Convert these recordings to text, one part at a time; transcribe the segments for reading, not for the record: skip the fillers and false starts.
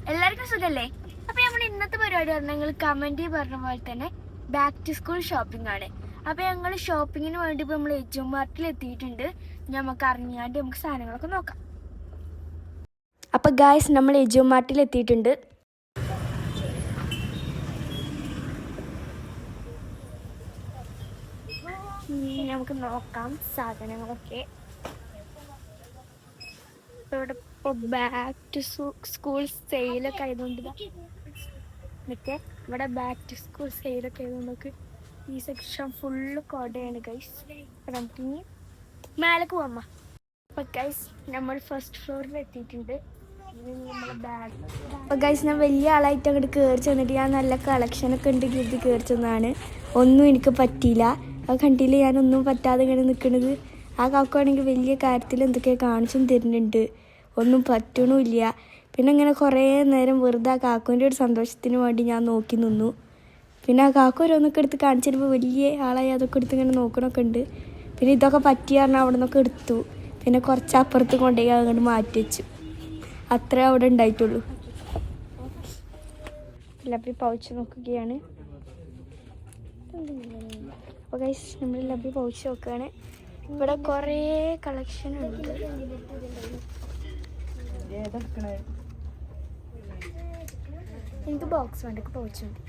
എല്ലാവർക്കും സുഖല്ലേ? അപ്പോൾ നമ്മൾ ഇന്നത്തെ പരിപാടി പറഞ്ഞാൽ നിങ്ങൾ കമൻറ്റ് പറഞ്ഞ പോലെ തന്നെ ബാക്ക് ടു സ്കൂൾ ഷോപ്പിംഗ് ആണ്. അപ്പോൾ ഞങ്ങൾ ഷോപ്പിങ്ങിന് വേണ്ടി ഇപ്പോൾ നമ്മൾ എജു മാർട്ടിൽ എത്തിയിട്ടുണ്ട്. നമുക്ക് അറിഞ്ഞാണ്ട് നമുക്ക് സാധനങ്ങളൊക്കെ നോക്കാം. അപ്പോൾ ഗായ്സ് നമ്മൾ എജു മാർട്ടിൽ എത്തിയിട്ടുണ്ട്. നമുക്ക് നോക്കാം സാധനങ്ങളൊക്കെ. ഇവിടെ ഇപ്പോൾ ബാക്ക് ടു സ്കൂൾ സെയിലൊക്കെ ആയതുകൊണ്ട് നിൽക്കേ ഇവിടെ ബാക്ക് ടു സ്കൂൾ സെയിലൊക്കെ ആയതുകൊണ്ട് ഈ സെക്ഷൻ ഫുള്ള് കോടയാണ് ഗൈസ്. അപ്പം നമുക്ക് ഇനി മേലേക്ക് പോകാം. അപ്പം ഗൈസ് നമ്മൾ ഫസ്റ്റ് ഫ്ലോറിൽ എത്തിയിട്ടുണ്ട്. നമ്മളെ ബാഗ് അപ്പം ഗൈസ് ഞാൻ വലിയ ആളായിട്ട് അങ്ങോട്ട് കയറി ചെന്നിട്ട് ഞാൻ നല്ല കളക്ഷനൊക്കെ ഉണ്ട് കരുതി കയറി ചെന്നതാണ്. ഒന്നും എനിക്ക് പറ്റിയില്ല. ആ കണ്ടില്ല ഞാനൊന്നും പറ്റാതെ ഇങ്ങനെ നിൽക്കുന്നത്. ആ കാക്കുവാണെങ്കിൽ വലിയ കാര്യത്തിൽ എന്തൊക്കെ കാണിച്ചും തരുന്നുണ്ട്. ഒന്നും പറ്റണമില്ല. പിന്നെ ഇങ്ങനെ കുറേ നേരം വെറുതെ ആ കാക്കുവിൻ്റെ ഒരു സന്തോഷത്തിന് വേണ്ടി ഞാൻ നോക്കി നിന്നു. പിന്നെ ആ കാക്കു ഓരോന്നൊക്കെ എടുത്ത് കാണിച്ചു തരുമ്പോൾ വലിയ ആളായി അതൊക്കെ എടുത്ത് ഇങ്ങനെ നോക്കണമൊക്കെ ഉണ്ട്. പിന്നെ ഇതൊക്കെ പറ്റി പറഞ്ഞാൽ അവിടെ നിന്നൊക്കെ എടുത്തു. പിന്നെ കുറച്ച് അപ്പുറത്ത് കൊണ്ടുപോയി അങ്ങോട്ട് മാറ്റി വെച്ചു. അത്രേ അവിടെ ഉണ്ടായിട്ടുള്ളൂ. ലബി പൗച്ച് നോക്കുകയാണ്. അപ്പോൾ ഗൈസ് നമ്മൾ ലബി പൗച്ച് നോക്കുകയാണ്. ഇവിടെ കുറേ കളക്ഷൻ ഉണ്ട്. എനിക്ക് ബോക്സ് വേണ്ട, പൗച്ച് ഉണ്ട്.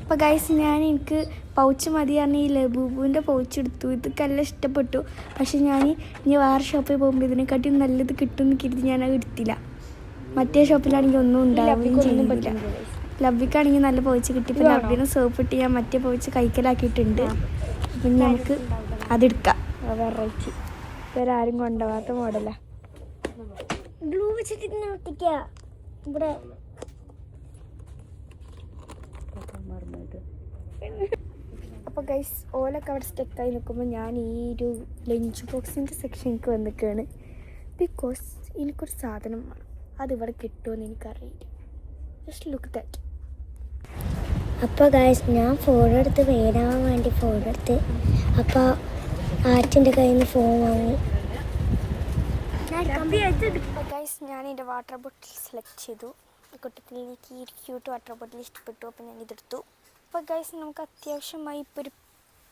അപ്പോൾ ഗൈസ് എനിക്ക് പൗച്ച് മതി പറഞ്ഞ് ഈ ലബൂബുവിൻ്റെ പൗച്ച് എടുത്തു. ഇതൊക്കെ എല്ലാം ഇഷ്ടപ്പെട്ടു. പക്ഷെ ഞാൻ ഇനി വേറെ ഷോപ്പിൽ പോകുമ്പോൾ ഇതിനെക്കാട്ടിയും നല്ലത് കിട്ടുമെന്ന് കരുതി ഞാനത് എടുത്തില്ല. മറ്റേ ഷോപ്പിലാണെങ്കിൽ ഒന്നും ഉണ്ടാവുകയും ചെയ്യുന്നില്ല. ലബ്ബിക്കാണെങ്കിൽ നല്ല പൗച്ച് കിട്ടി. ഇപ്പോൾ ലബ്ബിനെ സോപ്പ് ഇട്ട് ഞാൻ മറ്റേ പൗച്ച് കൈക്കലാക്കിയിട്ടുണ്ട്. അപ്പം നമുക്ക് അതെടുക്കാം. വെറൈറ്റി വേറെ ആരും കൊണ്ടുപോകാത്ത മോഡലാണ്. ഗ്ലൂ വെച്ചിട്ട് ഒട്ടിക്കുക ഇവിടെ. അപ്പോൾ ഗൈസ് ഓലൊക്കെ അവിടെ സ്റ്റെക്കായി നിൽക്കുമ്പോൾ ഞാൻ ഈ ഒരു ലഞ്ച് ബോക്സിൻ്റെ സെക്ഷനിലേക്ക് വന്നിരിക്കുകയാണ്. ബിക്കോസ് എനിക്കൊരു സാധനം വേണം. അതിവിടെ കിട്ടുമെന്ന് എനിക്കറിയില്ല. Just look that. അപ്പോൾ ഗൈസ് ഞാൻ ഫോൺ എടുത്ത് വേടാൻ വേണ്ടി ഫോൺ എടുത്ത് അപ്പോൾ ആറ്റിൻ്റെ കയ്യിൽ നിന്ന് ഫോൺ വാങ്ങി. ഗൈസ് ഞാൻ എൻ്റെ വാട്ടർ ബോട്ടിൽ സെലക്ട് ചെയ്തു. കൂട്ടത്തിൽ എനിക്ക് ഈ ക്യൂട്ട് വാട്ടർ ബോട്ടിൽ ഇഷ്ടപ്പെട്ടു. അപ്പോൾ ഞാൻ ഇതെടുത്തു. അപ്പോൾ ഗൈസ് നമുക്ക് അത്യാവശ്യമായി ഇപ്പോൾ ഒരു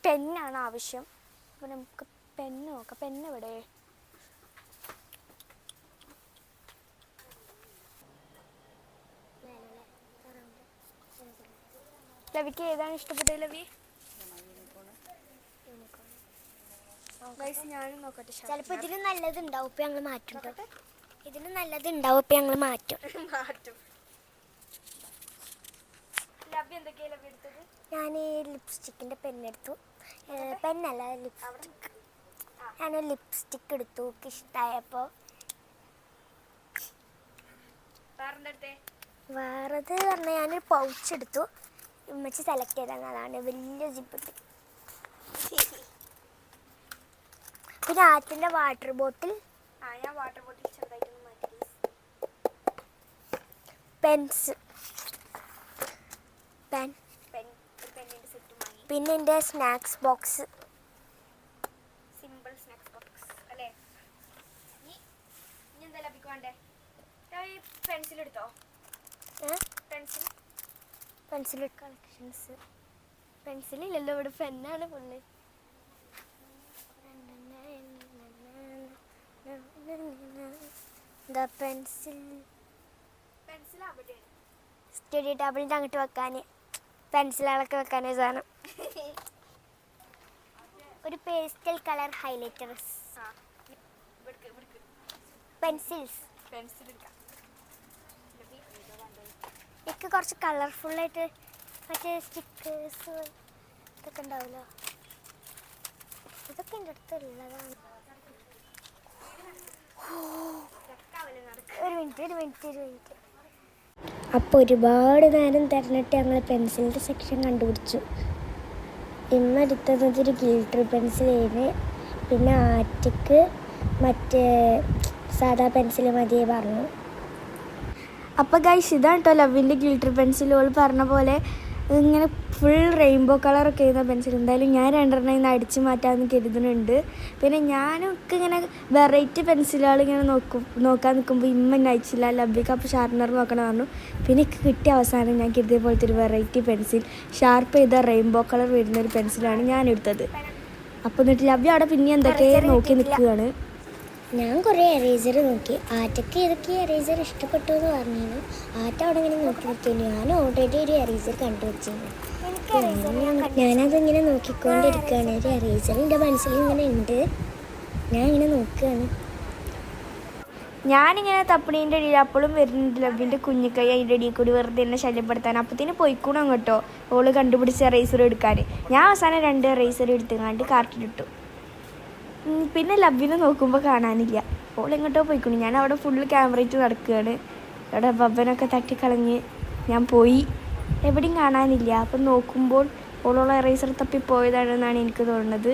പെന്നാണ് ആവശ്യം. അപ്പോൾ നമുക്ക് പെന്ന് നോക്കാം. പെന്ന് എവിടെ? ലവിക്ക് ഏതാണ് ഇഷ്ടപ്പെട്ടത്? ലവി ഞാനും നോക്കട്ടെ. ചിലപ്പോൾ ഇതിന് നല്ലതുണ്ടാവും. ഇപ്പം ഞങ്ങൾ മാറ്റും. ഇതിന് നല്ലതുണ്ടാവും. ഇപ്പം ഞങ്ങൾ മാറ്റും. ഞാൻ ലിപ്സ്റ്റിക്കിൻ്റെ പെന്നെടുത്തു. പെന്നല്ല, ലിപ്സ്റ്റിക്ക്. ഞാനൊരു ലിപ്സ്റ്റിക്ക് എടുത്തു. എനിക്ക് ഇഷ്ടമായപ്പോൾ. വേറത് പറഞ്ഞാൽ ഞാനൊരു പൗച്ച് എടുത്തു. ഉമ്മച്ചി സെലക്ട് ചെയ്താണ്. അതാണ് വലിയ ജിപ്പിട്ട്. പിന്നെ ആറ്റിൻ്റെ വാട്ടർ ബോട്ടിൽ. ഞാൻ വാട്ടർ ബോട്ടിൽ ചെറുതായിട്ടൊന്ന് മാറ്റി. പെൻസ്, പെന്നിൻ്റെ സെറ്റ് വാങ്ങി. പിന്നെ എൻ്റെ snacks box. Simple snacks box അല്ലേ? ഇനി എന്താ ലഭിക്ക് വേണ്ടേ? പെൻസിൽ എടുത്തോ? Pencil collections. പെൻസിലില്ലല്ലോ ഇവിടെ, പെന്നാണ് ഫുള്ള്. എന്താ പെൻസിൽ അവിടെ സ്റ്റഡി ടേബിളിൻ്റെ അങ്ങോട്ട് വെക്കാൻ, പെൻസിലുകളൊക്കെ വെക്കാൻ സാധനം. ഒരു പേസ്റ്റൽ കളർ ഹൈലൈറ്റേഴ്സ്. പെൻസിൽസ്. എനിക്ക് കുറച്ച് കളർഫുള്ളായിട്ട് മറ്റേ സ്റ്റിക്കേഴ്സ് ഇതൊക്കെ ഉണ്ടാവുമല്ലോ, ഇതൊക്കെ എൻ്റെ അടുത്തുള്ളതാണ്. ഒരു മിനിറ്റ്. അപ്പോൾ ഒരുപാട് നേരം തിരഞ്ഞിട്ട് ഞങ്ങൾ പെൻസിലിൻ്റെ സെക്ഷൻ കണ്ടുപിടിച്ചു. ഇമ്മ എടുത്തത് ഒരു ഗിൽട്ടർ പെൻസിലാണ്. പിന്നെ ആറ്റിക്ക് മറ്റേ സാധാ പെൻസിൽ മതിയെ പറഞ്ഞു. അപ്പോൾ ഗൈസ് ഇതാണ് കേട്ടോ ലവിൻ്റെ ഗിൽട്ടർ പെൻസിലുകൾ. പറഞ്ഞ പോലെ ഇങ്ങനെ ഫുൾ റെയിൻബോ കളറൊക്കെ ചെയ്യുന്ന പെൻസിൽ. എന്തായാലും ഞാൻ 2 ഇന്ന് അടിച്ചു മാറ്റാമെന്ന് കരുതുന്നുണ്ട്. പിന്നെ ഞാനൊക്കെ ഇങ്ങനെ വെറൈറ്റി പെൻസിലുകൾ ഇങ്ങനെ നോക്കാൻ നിൽക്കുമ്പോൾ ഇമ്മ അയച്ചില്ല, ലബ്ബിക്ക് അപ്പോൾ ഷാർപ്പനർ നോക്കണം പറഞ്ഞു. പിന്നെ എനിക്ക് കിട്ടിയ അവസാനം ഞാൻ കരുതിയ പോലത്തെ ഒരു വെറൈറ്റി പെൻസിൽ, ഷാർപ്പ് ചെയ്ത റെയിൻബോ കളർ വരുന്നൊരു പെൻസിലാണ് ഞാൻ എടുത്തത്. അപ്പോൾ എന്നിട്ട് ലബ്ബി അവിടെ പിന്നെ എന്തൊക്കെ നോക്കി നിൽക്കുകയാണ്. ഞാൻ കുറേ എറേസർ നോക്കി. ആറ്റയ്ക്ക് ഏതൊക്കെ എറേസർ ഇഷ്ടപ്പെട്ടു എന്ന് പറഞ്ഞിരുന്നു. ആറ്റ അവിടെ ഇങ്ങനെ നോക്കി നിൽക്കുന്നു. ഞാൻ ഓൾറെഡി ഒരു എറേസർ കണ്ടുവച്ചിരുന്നു. ഞാനതിങ്ങനെ നോക്കിക്കൊണ്ടിരിക്കുകയാണ്. ഒരു എറേസർ എൻ്റെ മനസ്സിൽ ഇങ്ങനെ ഉണ്ട്. ഞാൻ ഇങ്ങനെ നോക്കുകയാണ്. ഞാനിങ്ങനെ തപ്പണീൻ്റെ ഇടയിൽ അപ്പോഴും വരുന്നുണ്ട് ലബ്ബിൻ്റെ കുഞ്ഞിക്കൈ അതിൻ്റെ ഇടയിൽ കൂടി വെറുതെ എന്നെ ശല്യപ്പെടുത്താൻ. അപ്പത്തിന് പോയിക്കൂണം കേട്ടോ ഓള് കണ്ടുപിടിച്ച എറേസർ എടുക്കാൻ. ഞാൻ അവസാനം 2 എറേസർ എടുത്തുകൊണ്ട് കാർട്ടിലിട്ടു. പിന്നെ ലബ്ബിനെ നോക്കുമ്പോൾ കാണാനില്ല, ഓളെങ്ങോട്ടോ പോയിക്കോണു. ഞാൻ അവിടെ ഫുള്ള് ക്യാമറയിട്ട് നടക്കുകയാണ്. അവിടെ ബബ്ബനൊക്കെ തട്ടിക്കളഞ്ഞ് ഞാൻ പോയി, എവിടെയും കാണാനില്ല. അപ്പം നോക്കുമ്പോൾ ഓളോളം എറേസർ തപ്പിപ്പോയതാണെന്നാണ് എനിക്ക് തോന്നുന്നത്.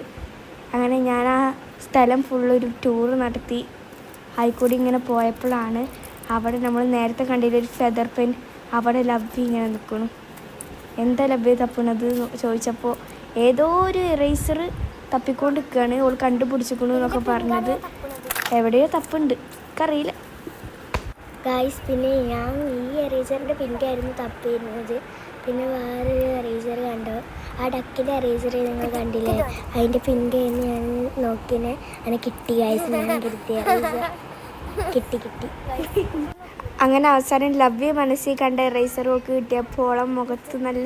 അങ്ങനെ ഞാൻ ആ സ്ഥലം ഫുള്ളൊരു ടൂറ് നടത്തി ആയിക്കൂടി ഇങ്ങനെ പോയപ്പോഴാണ് അവിടെ നമ്മൾ നേരത്തെ കണ്ടിട്ടൊരു ഫെദർ പെൻ, അവിടെ ലബ്ബി ഇങ്ങനെ നിൽക്കുന്നു. എന്താ ലബ്ബി തപ്പണത് ചോദിച്ചപ്പോൾ ഏതോ ഒരു എറേസർ തപ്പിക്കൊണ്ട് നിൽക്കുകയാണ്. ഓൾ കണ്ടുപിടിച്ചിക്കണു എന്നൊക്കെ പറഞ്ഞത്. എവിടെയോ തപ്പുണ്ട്, എനിക്കറിയില്ല ഗായ്സ്. പിന്നെ ഞാൻ ഈ എറേസറിൻ്റെ പിൻകായിരുന്നു തപ്പിയിരുന്നത്. പിന്നെ വേറൊരു എറേസർ കണ്ടു, ആ ഡക്കിൻ്റെ എറേസർ നിങ്ങൾ കണ്ടില്ലേ, അതിൻ്റെ പിൻകയെന്ന് ഞാൻ നോക്കിനെ അങ്ങനെ കിട്ടി ഗായ്സ്. ഞാൻ കരുതിയ എറേസർ കിട്ടി. അങ്ങനെ അവസാനം ലവ്യ മനസ്സിൽ കണ്ട എറേസറൊക്കെ കിട്ടിയപ്പോൾ മുഖത്ത് നല്ല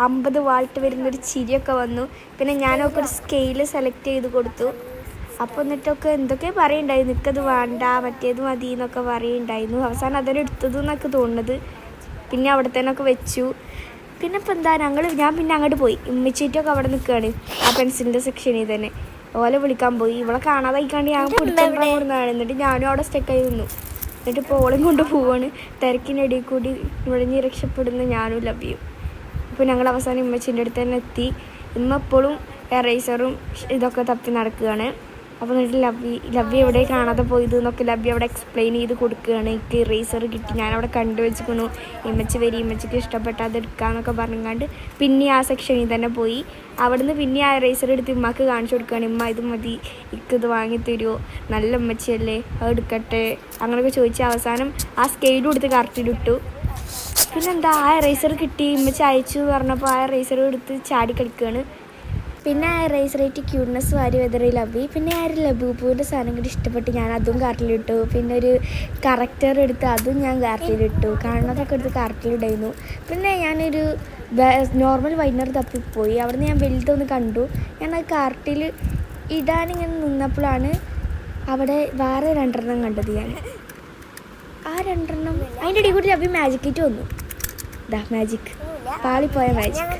50 വാൾട്ട് വരുന്നൊരു ചിരിയൊക്കെ വന്നു. പിന്നെ ഞാനൊക്കെ ഒരു സ്കെയിൽ സെലക്ട് ചെയ്ത് കൊടുത്തു. അപ്പോൾ എന്നിട്ടൊക്കെ എന്തൊക്കെ പറയുന്നുണ്ടായിരുന്നു, നിൽക്കത് വേണ്ട മറ്റേത് മതി എന്നൊക്കെ പറയുന്നുണ്ടായിരുന്നു. അവസാനം അതിനെടുത്തത് എന്നൊക്കെ തോന്നുന്നത്. പിന്നെ അവിടെ തന്നെ ഒക്കെ വെച്ചു. പിന്നെ ഇപ്പോൾ എന്താ ഞാൻ പിന്നെ അങ്ങോട്ട് പോയി. ഉമ്മച്ചിട്ടൊക്കെ അവിടെ നിൽക്കുകയാണ് ആ പെൻസിലിൻ്റെ സെക്ഷനിൽ തന്നെ. ഓലെ വിളിക്കാൻ പോയി. ഇവളെ കാണാതായിക്കാണ്ട് ഞാൻ പിടിച്ചോണ്ടാണ്. എന്നിട്ട് ഞാനും അവിടെ സ്റ്റക്കായി നിന്നു. എന്നിട്ട് ഇപ്പോൾ ഓളെയും കൊണ്ട് പോവാണ്. തിരക്കിനിടയിൽ കൂടി ഇവിടുന്ന് രക്ഷപ്പെടുന്ന ഞാനും ലബ്ബിയും. അപ്പോൾ ഞങ്ങൾ അവസാനം ഉമ്മച്ചിൻ്റെ അടുത്ത് തന്നെ എത്തി. ഇമ്മ എപ്പോഴും എറേസറും ഇതൊക്കെ തപ്പി നടക്കുകയാണ്. അപ്പോൾ എന്നിട്ട് ലബ്ബി എവിടെ കാണാതെ പോയത് എന്നൊക്കെ ലബ്ബി അവിടെ എക്സ്പ്ലെയിൻ ചെയ്ത് കൊടുക്കുകയാണ്. എനിക്ക് ഇറേസർ കിട്ടി, ഞാനവിടെ കണ്ടുവെച്ചിക്കണു, ഇമ്മച്ചി വരി, ഇമ്മച്ചിക്ക് ഇഷ്ടപ്പെട്ട അത് എടുക്കാമെന്നൊക്കെ പറഞ്ഞുകൊണ്ട് പിന്നെ ആ സെക്ഷനിൽ തന്നെ പോയി. അവിടുന്ന് പിന്നെ ആ ഇറേസർ എടുത്ത് ഇമ്മക്ക് കാണിച്ചു കൊടുക്കുകയാണ്. ഇമ്മ ഇത് മതി, ഇക്കത് വാങ്ങി തരുമോ, നല്ല ഉമ്മച്ചിയല്ലേ, അത് എടുക്കട്ടെ അങ്ങനെയൊക്കെ ചോദിച്ച് അവസാനം ആ സ്കെയിലും എടുത്ത് കറക്റ്റിലിട്ടു. പിന്നെന്താ ആ ഇറേസർ കിട്ടി, ഇമ്മച്ചി അയച്ചു പറഞ്ഞപ്പോൾ ആ ഇറേസർ എടുത്ത് ചാടി കളിക്കുകയാണ്. പിന്നെ ആ എറേസറായിട്ട് ക്യൂട്ട്നെസ് വാരി വെതറി ലബ്ബി. പിന്നെ ആ ഒരു ലബൂപ്പൂവിൻ്റെ സാധനം കൂടി ഇഷ്ടപ്പെട്ട് ഞാൻ അതും കാർട്ടിലിട്ടു. പിന്നെ ഒരു കറക്റ്റർ എടുത്ത് അതും ഞാൻ കാർട്ടിലിട്ടു. കാണുന്നതൊക്കെ എടുത്ത് കാർട്ടിലിടായിരുന്നു. പിന്നെ ഞാനൊരു നോർമൽ വൈനർ തപ്പിപ്പോയി. അവിടെ നിന്ന് ഞാൻ വലുതൊന്ന് കണ്ടു. ഞാൻ അത് കാർട്ടിൽ ഇടാനിങ്ങനെ നിന്നപ്പോഴാണ് അവിടെ വേറെ 2 കണ്ടത്. ഞാൻ ആ 2 അതിൻ്റെ ഇടയിൽ കൂടി ലബ്ബി മാജിക് കിറ്റ് വന്നു. ഇതാ മാജിക്, പാളിപ്പോയ മാജിക്.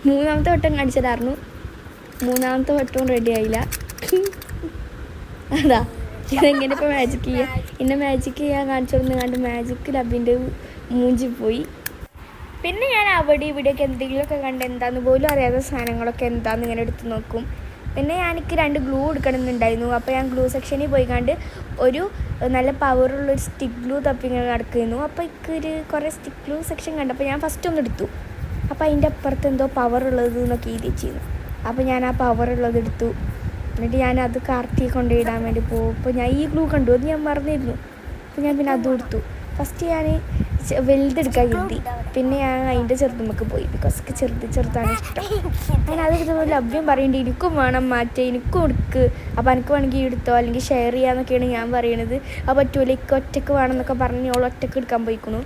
3ാമത്തെ വട്ടം കാണിച്ചതായിരുന്നു. 3ാമത്തെ വട്ടവും റെഡി ആയില്ല. അതാ ഇതെങ്ങനെ ഇപ്പോൾ മാജിക് ചെയ്യുക, എന്നെ മാജിക് ചെയ്യാൻ കാണിച്ചു കണ്ട് മാജിക് ലബ്ബിൻ്റെ മൂഞ്ചി പോയി. പിന്നെ ഞാൻ അവിടെ ഇവിടെയൊക്കെ എന്തെങ്കിലുമൊക്കെ കണ്ട് എന്താണെന്ന് പോലും അറിയാത്ത സാധനങ്ങളൊക്കെ എന്താണെന്ന് ഇങ്ങനെ എടുത്ത് നോക്കും. പിന്നെ എനിക്ക് 2 ഗ്ലൂ എടുക്കണമെന്നുണ്ടായിരുന്നു. അപ്പോൾ ഞാൻ ഗ്ലൂ സെക്ഷനിൽ പോയി കണ്ട് ഒരു നല്ല പവറുള്ളൊരു സ്റ്റിക്ക് ഗ്ലൂ തപ്പി ഇങ്ങനെ കിടക്കുന്നു. അപ്പോൾ എനിക്കൊരു കുറേ സ്റ്റിക്ക് ഗ്ലൂ സെക്ഷൻ കണ്ടപ്പോൾ ഞാൻ ഫസ്റ്റ് ഒന്ന് എടുത്തു. അപ്പോൾ അതിൻ്റെ അപ്പുറത്ത് എന്തോ പവറുള്ളത് എന്നൊക്കെ എഴുതി വെച്ചിരുന്നു. അപ്പോൾ ഞാൻ ആ പവറുള്ളത് എടുത്തു. എന്നിട്ട് ഞാൻ അത് കാർട്ടി കൊണ്ടുപോയിടാൻ വേണ്ടി പോകും. അപ്പോൾ ഞാൻ ഈ ഗ്ലൂ കണ്ടു, അത് ഞാൻ മറന്നിരുന്നു. അപ്പോൾ ഞാൻ പിന്നെ അതും എടുത്തു. ഫസ്റ്റ് ഞാൻ വലുതെടുക്കാൻ കരുതി. പിന്നെ ഞാൻ അതിൻ്റെ ചെറുതുമ്മക്ക് പോയി, ബിക്കോസ് ചെറുതാണ് ഇഷ്ടം. അങ്ങനെ അതെടുത്തപ്പോൾ ലഭ്യം പറയുന്നുണ്ട് എനിക്കും വേണം മാറ്റേ, എനിക്കും എടുക്ക്, അപ്പോൾ എനിക്ക് വേണമെങ്കിൽ എടുത്തോ അല്ലെങ്കിൽ ഷെയർ ചെയ്യാന്നൊക്കെയാണ് ഞാൻ പറയണത്. അത് പറ്റൂല, എനിക്ക് ഒറ്റക്ക് വേണം എന്നൊക്കെ പറഞ്ഞ് ഓൾ ഒറ്റക്ക് എടുക്കാൻ പോയിക്കണു.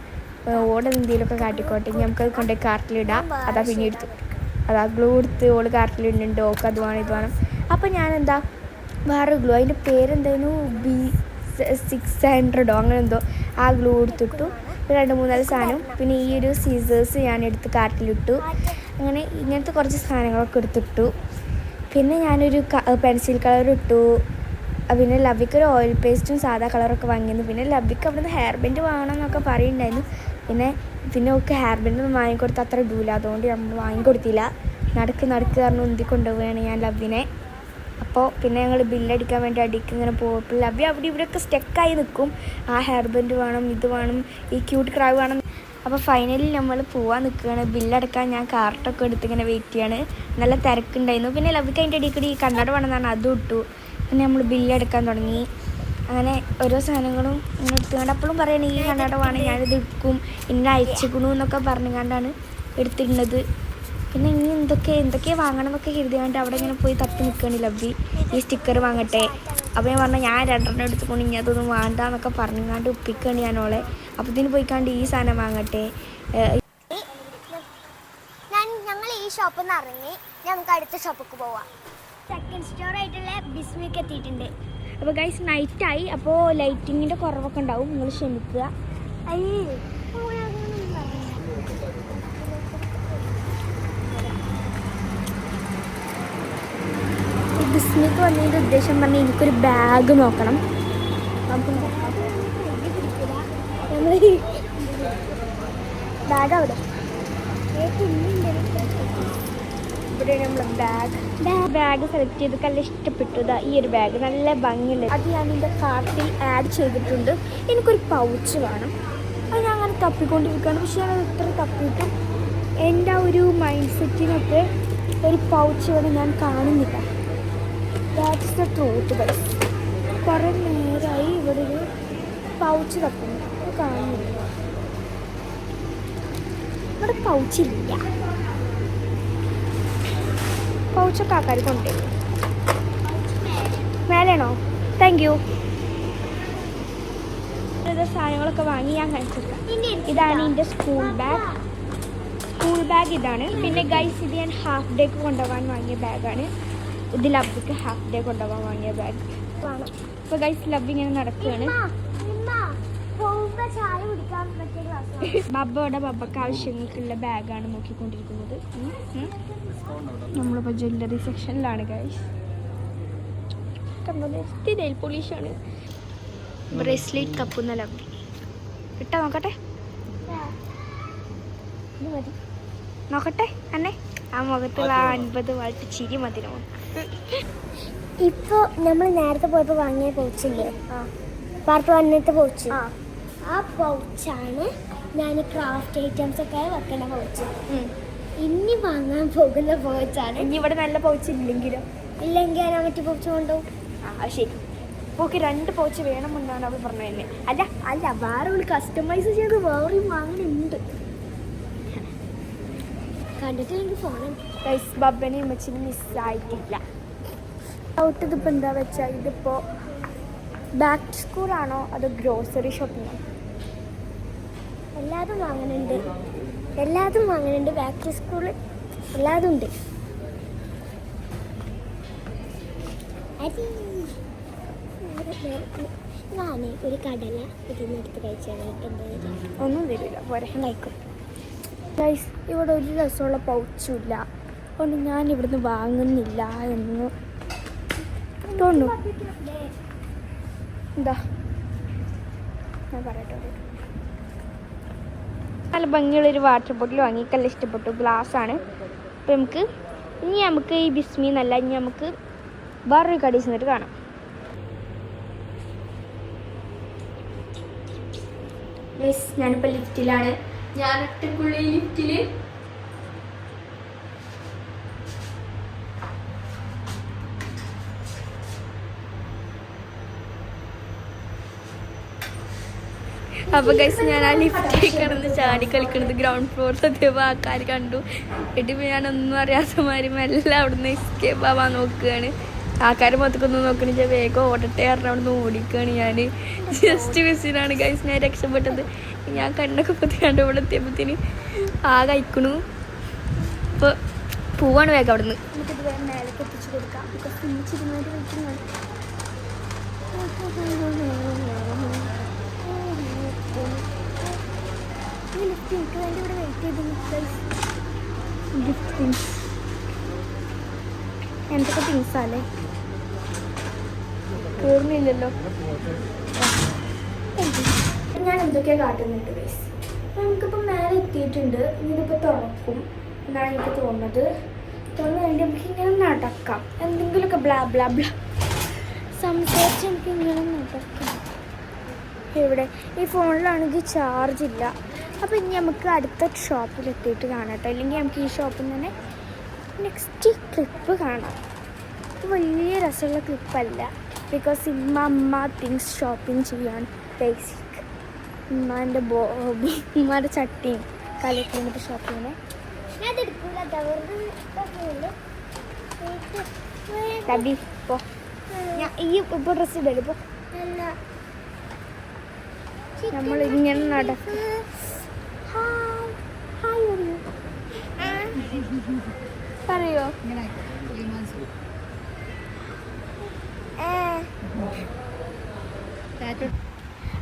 ഓടെ എന്തെങ്കിലുമൊക്കെ കാട്ടിക്കോട്ടെ, നമുക്കത് കൊണ്ടുപോയി കാർട്ടിലിടാം. അതാ പിന്നെ എടുത്തു, അതാ ഗ്ലൂ എടുത്ത് ഓൾ കാർട്ടിലിടുന്നുണ്ട്. ഓക്ക് അത് വേണം ഇത് വേണം. അപ്പോൾ ഞാനെന്താ വേറെ ഗ്ലൂ, അതിൻ്റെ പേരെന്തായിരുന്നു, B600 അങ്ങനെ എന്തോ, ആ ഗ്ലൂ എടുത്തിട്ടു. പിന്നെ 2-3 സാധനം, പിന്നെ ഈ ഒരു സീസേഴ്സ് ഞാൻ എടുത്ത് കാർട്ടിലിട്ടു. അങ്ങനെ ഇങ്ങനത്തെ കുറച്ച് സാധനങ്ങളൊക്കെ എടുത്തിട്ടു. പിന്നെ ഞാനൊരു പെൻസിൽ കളർ ഇട്ടു. പിന്നെ ലബ്ബിക്ക് ഒരു ഓയിൽ പേസ്റ്റും സാധാ കളറൊക്കെ വാങ്ങിയിരുന്നു. പിന്നെ ലബ്ബിക്ക് അവിടെ നിന്ന് ഹെയർ ബാൻഡ് വാങ്ങണമെന്നൊക്കെ പറയുന്നുണ്ടായിരുന്നു. പിന്നെ ഒക്കെ ഹെയർ ബാൻഡൊന്നും വാങ്ങിക്കൊടുത്ത് അത്ര ഇടൂല, അതുകൊണ്ട് നമ്മൾ വാങ്ങിക്കൊടുത്തില്ല. നടക്ക് കാരണം ഉന്തി കൊണ്ടുപോവുകയാണ് ഞാൻ ലബ്ബിനെ. അപ്പോൾ പിന്നെ ഞങ്ങൾ ബില്ലടിക്കാൻ വേണ്ടി അടിക്ക് ഇങ്ങനെ പോയപ്പോൾ ലബ്ബി അവിടെ ഇവിടെയൊക്കെ സ്റ്റക്കായി നിൽക്കും. ആ ഹെയർ ബാൻഡ് വേണം, ഇത് വേണം, ഈ ക്യൂട്ട് ക്രാവ് വേണം. അപ്പോൾ ഫൈനലി നമ്മൾ പോവാൻ നിൽക്കുകയാണ്. ബില്ലടക്കാൻ ഞാൻ കാർട്ടൊക്കെ എടുത്ത് ഇങ്ങനെ വെയിറ്റ് ചെയ്യാണ്. നല്ല തിരക്കുണ്ടായിരുന്നു. പിന്നെ ലവിക്ക് അതിൻ്റെ ഇടയിൽ കൂടി കണ്ണട വേണമെന്നാണ് അതും ഇട്ടു. പിന്നെ നമ്മൾ ബില്ലടക്കാൻ തുടങ്ങി. അങ്ങനെ ഓരോ സാധനങ്ങളും ഇങ്ങനെ എടുത്തുകൊണ്ട് അപ്പോഴും പറയണേ ഈ കണ്ണട വേണം, ഞാനിത് എടുക്കും, ഇന്നെ അയച്ചിക്കണു എന്നൊക്കെ പറഞ്ഞുകൊണ്ടാണ് എടുത്തിരുന്നത്. പിന്നെ ഇനി എന്തൊക്കെ വാങ്ങണം എന്നൊക്കെ കരുതിയാണ്ട് അവിടെ ഇങ്ങനെ പോയി തപ്പി നിൽക്കുകയാണ് ലവ്വി. ഈ സ്റ്റിക്കർ വാങ്ങട്ടെ. അപ്പോൾ ഞാൻ പറഞ്ഞാൽ ഞാൻ 2 എടുത്തുകൊണ്ട് ഇനി അതൊന്നും വേണ്ട എന്നൊക്കെ പറഞ്ഞുകൊണ്ട് ഒപ്പിക്കുകയാണ് ഞാനോളെ. അപ്പോൾ ഇതിന് പോയിക്കാണ്ട് ഈ സാധനം വാങ്ങട്ടെ. ഞങ്ങൾ ഈ ഷോപ്പിൽ നിന്ന് ഇറങ്ങി നമുക്ക് അടുത്ത ഷോപ്പിലേക്ക് പോവാം. സെക്കൻഡ് സ്റ്റോർ ആയിട്ടുള്ള ബിസ്മിക്ക് എത്തിയിട്ടുണ്ട്. അപ്പോൾ ഗൈസ് നൈറ്റായി, അപ്പോൾ ലൈറ്റിങ്ങിൻ്റെ കുറവൊക്കെ ഉണ്ടാവും, നിങ്ങൾ ക്ഷമിക്കുക. ബിസ്മിക്ക് വന്നതിൻ്റെ ഉദ്ദേശം പറഞ്ഞാൽ എനിക്കൊരു ബാഗ് നോക്കണം. ബാഗ് അവിടെ ഇവിടെയാണ് നമ്മൾ ബാഗ് സെലക്ട് ചെയ്ത് നല്ല ഇഷ്ടപ്പെട്ടു. ഈ ഒരു ബാഗ് നല്ല ഭംഗിയുണ്ട്. അത് ഞാൻ എൻ്റെ കാർട്ടിൽ ആഡ് ചെയ്തിട്ടുണ്ട്. എനിക്കൊരു പൗച്ച് വേണം. അത് ഞാൻ അങ്ങനെ തപ്പിക്കൊണ്ടിരിക്കുകയാണ്. പക്ഷേ ഞാനത് ഇത്ര തപ്പിയിട്ടും എൻ്റെ ആ ഒരു മൈൻഡ് സെറ്റിനൊക്കെ ഒരു പൗച്ച് ഇവിടെ ഞാൻ കാണുന്നില്ല. That is the truth guys. കുറേ നേരമായി ഇവിടെ ഒരു പൗച്ച് തപ്പുന്നു, കാണുന്നില്ല. ഇവിടെ പൗച്ചില്ല. പൗച്ചൊക്കെ ആൾക്കാർ കൊണ്ടേ മേലെയാണോ? Thank you. സാധനങ്ങളൊക്കെ വാങ്ങി ഞാൻ കഴിച്ചിട്ടില്ല. ഇതാണ് എൻ്റെ സ്കൂൾ ബാഗ് ഇതാണ്. പിന്നെ ഗൈസ് ഇത് ഞാൻ ഹാഫ് ഡേക്ക് കൊണ്ടുപോകാൻ വാങ്ങിയ ബാഗാണ്. ഇത് ലബ്ബിക്ക് ഹാഫ് ഡേ കൊണ്ടുപോകാൻ വാങ്ങിയ ബാഗ്. അപ്പോൾ ഗൈസ് ലബ്ബി ഇങ്ങനെ നടക്കുകയാണ്. ബബ്ബക്ക് ആവശ്യങ്ങൾക്കുള്ള ബാഗാണ് നോക്കിക്കൊണ്ടിരിക്കുന്നത്. നമ്മളിപ്പോൾ ജ്വല്ലറി സെക്ഷനിലാണ് ഗൈസ്. നെയിൽ പോളിഷാണ്. ബ്രേസ്ലെറ്റ് തപ്പുന്ന ലബ്ബി ഇട്ടാ നോക്കട്ടെ. നോക്കട്ടെ അന്നെ ആ മുഖത്തുള്ള 50 വാൾട്ട് ചിരി മതിനോ. ഇപ്പോൾ നമ്മൾ നേരത്തെ പോയപ്പോൾ വാങ്ങിയ പൗച്ചില്ലേ, പാർട്ട് 1 പൗച്ച്, ആ പൗച്ചാണ് ഞാൻ ക്രാഫ്റ്റ് ഐറ്റംസ് ഒക്കെ വെക്കുന്ന പൗച്ച്. ഇനി വാങ്ങാൻ പോകുന്ന പൗച്ചാണ്. ഇനി ഇവിടെ നല്ല പൗച്ച് ഇല്ലെങ്കിൽ ഞാൻ മറ്റു പൗച്ച് കൊണ്ടുപോകും. ശരി, ഓക്കെ. 2 പൗച്ച് വേണമെന്നാണ് അവൾ പറഞ്ഞത് തന്നെ. അല്ല വേറെ ഒരു കസ്റ്റമൈസ് ചെയ്ത് വേറെയും വാങ്ങുന്നുണ്ട്. കണ്ടിട്ടില്ലെങ്കിൽ ഫോണും ബബ്ബനെയും വെച്ചിന് മിസ്സായിട്ടില്ല. ഇതിപ്പോൾ എന്താ വെച്ചാൽ ഇതിപ്പോൾ ബാക്ക് ടു സ്കൂളാണോ അതോ ഗ്രോസറി ഷോപ്പിങ്ങോ? എല്ലാതും വാങ്ങുന്നുണ്ട്. ബാക്ക് ടു സ്കൂൾ എല്ലാതും ഉണ്ട്. ഞാൻ ഒരു കടല ഇതിനെടുത്ത് കഴിച്ചാൽ ഒന്നും തരില്ല, പോരെ നയിക്കും. ഗൈസ് ഇവിടെ ഒരു രസമുള്ള പൗച്ചും ഇല്ല. അതുകൊണ്ട് ഞാൻ ഇവിടുന്ന് വാങ്ങുന്നില്ല എന്ന് തോന്നുന്നു. എന്താ ഞാൻ പറയട്ടെ. നല്ല ഭംഗിയുള്ളൊരു വാട്ടർ ബോട്ടിൽ വാങ്ങിക്കല്ല ഇഷ്ടപ്പെട്ടു. ഗ്ലാസ്സാണ്. അപ്പോൾ നമുക്ക് ഈ ബിസ്മി എന്നല്ല, ഇനി നമുക്ക് വേറൊരു കടയിൽ ചെന്നിട്ട് കാണാം. ഞാനിപ്പോൾ ലിഫ്റ്റിലാണ്. ഞാൻ ഒറ്റക്കുള്ള ഈ ലിഫ്റ്റിൽ അപ്പോൾ ഗൈസ് ഞാൻ ആ ലിഫ്റ്റിൽ കിടന്ന് ചാടി കളിക്കണത് ഗ്രൗണ്ട് ഫ്ലോർ സത്യപ്പോൾ ആൾക്കാർ കണ്ടു. എന്നിട്ട് ഞാനൊന്നും അറിയാത്ത മാതിരി മെല്ലെ അവിടുന്ന് എസ്കേപ്പ് ആവാൻ നോക്കുകയാണ്. ആൾക്കാർ മൊത്തക്കൊന്നും നോക്കണിച്ച വേഗം ഓടട്ടെ പറഞ്ഞ അവിടെ നിന്ന് ഓടിക്കുകയാണ്. ഞാൻ ജസ്റ്റ് മിസ്സിനാണ് ഗൈസ് ഞാൻ രക്ഷപ്പെട്ടത്. ഞാൻ കണ്ണൊക്കെ പൊത്തിയാണ്ട് ഇവിടെ എത്തിയപ്പോഴത്തേന് ആകെ അയക്കണു. അപ്പോൾ പോവാണ് വേഗം അവിടെ നിന്ന്. നമുക്കിത് വേറെ മേലേക്ക് എത്തിച്ചു കൊടുക്കാം. ചിരുമായിട്ട് വിളിക്കുന്നതാണ്. ലിഫ്റ്റ് എനിക്ക് വേണ്ടി ഇവിടെ വെയിറ്റ് ചെയ്ത് ഗിഫ്റ്റ് തിങ്സ് എന്തൊക്കെ തിങ്സാല്ലേ ഓർമ്മയില്ലല്ലോ. ഞാൻ എന്തൊക്കെയാണ് കാട്ടുന്നുണ്ട് ഗൈസ്. നമുക്കിപ്പോൾ മേലെ എത്തിയിട്ടുണ്ട്. ഇതിപ്പോൾ തുറക്കും എന്നാണ് എനിക്ക് തോന്നുന്നത്. തുറന്നു കഴിഞ്ഞാൽ നമുക്ക് ഇങ്ങനെ നടക്കാം. എന്തെങ്കിലുമൊക്കെ ബ്ലാ ബ്ലാ ബ്ലാ സംസാരിച്ച് നമുക്ക് ഇങ്ങനെ നടക്കാം. ഇവിടെ ഈ ഫോണിലാണെങ്കിൽ ചാർജ് ഇല്ല. അപ്പോൾ ഇനി നമുക്ക് അടുത്ത ഷോപ്പിലെത്തിയിട്ട് കാണാം കേട്ടോ. അല്ലെങ്കിൽ നമുക്ക് ഈ ഷോപ്പിൽ നിന്ന് തന്നെ നെക്സ്റ്റ് ക്ലിപ്പ് കാണാം. ഇത് വലിയ രസമുള്ള ക്ലിപ്പല്ല, ബിക്കോസ് അമ്മ തിങ്സ് ഷോപ്പിംഗ് ചെയ്യാണ്. ബേസിക് ഉമ്മാൻ്റെ ഉമ്മാൻ്റെ ചട്ടിയും കലൊക്കെ വന്നിട്ട് ഷോപ്പ് ചെയ്യണേ. തബി ഇപ്പോൾ ഞാൻ ഈ ഇപ്പോൾ ഡ്രസ്സ് ഇടല് ഇപ്പോൾ നമ്മൾ ഇങ്ങനെ നടക്കും. പറയോ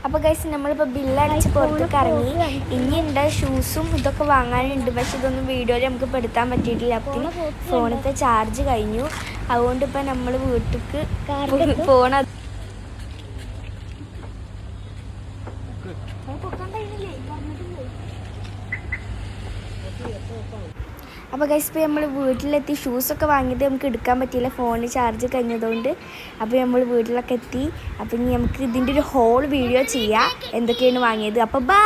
അപ്പോൾ ഗൈസ് നമ്മളിപ്പോൾ ബില്ലടിച്ച് പുറത്തേക്ക് ഇറങ്ങി. ഇനിയുണ്ട് ഷൂസും ഇതൊക്കെ വാങ്ങാനുണ്ട്, പക്ഷെ ഇതൊന്നും വീഡിയോയിൽ നമുക്ക് പെടുത്താൻ പറ്റിയിട്ടില്ല. അപ്പം ഫോണിലത്തെ ചാർജ് കഴിഞ്ഞു. അതുകൊണ്ട് ഇപ്പം നമ്മൾ വീട്ടിലേക്ക് ഫോൺ അപ്പോൾ ഗൈസ് ഇപ്പോൾ നമ്മൾ വീട്ടിലെത്തി. ഷൂസൊക്കെ വാങ്ങിയിട്ട് നമുക്ക് എടുക്കാൻ പറ്റിയില്ല, ഫോണിൽ ചാർജ് കഴിഞ്ഞതുകൊണ്ട്. അപ്പോൾ നമ്മൾ വീട്ടിലൊക്കെ എത്തി. അപ്പോൾ ഇനി നമുക്ക് ഇതിൻ്റെ ഒരു ഹോൾ വീഡിയോ ചെയ്യാം എന്തൊക്കെയാണ് വാങ്ങിയത്. അപ്പോൾ ബൈ.